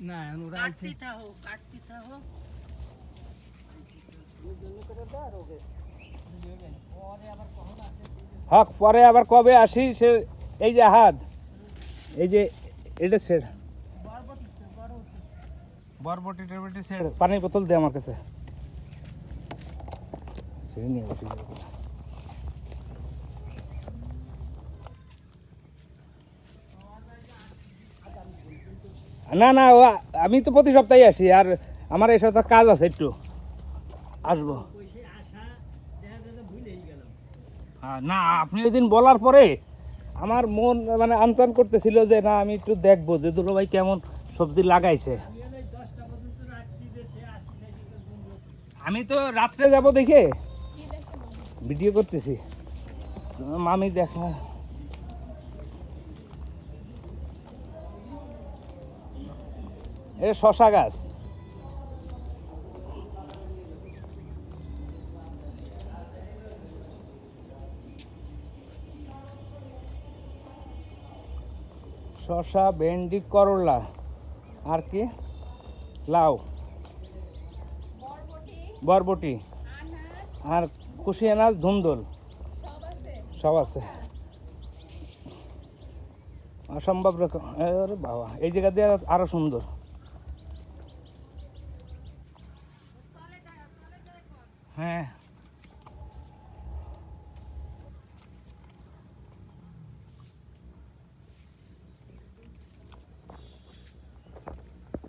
না হক পরে আবার কবে আসি সে এই যে হাত এই যে এটা ছেড় বরবটি টরবটি ছেড় পানির বোতল দে আমার কাছে ছেড়ে নিয়ে বসে না না আমি তো প্রতি সপ্তাহে আসি আর আমার এই সপ্তাহে কাজ আছে একটু আসবো হ্যাঁ না আপনি ওই দিন বলার পরে আমার মন মানে আনচান করতেছিল যে না আমি একটু দেখবো যে দুলো ভাই কেমন সবজি লাগাইছে আমি তো রাত্রে যাব দেখে ভিডিও করতেছি মামি দেখা এটা শশা গাছ শশা ভেন্ডি করলা আর কি লাউ বরবটি আর কুশি আনাজ ধুন্দল সব আছে অসম্ভব রকম আরে বাবা এই জায়গা দিয়ে আরো সুন্দর হ্যাঁ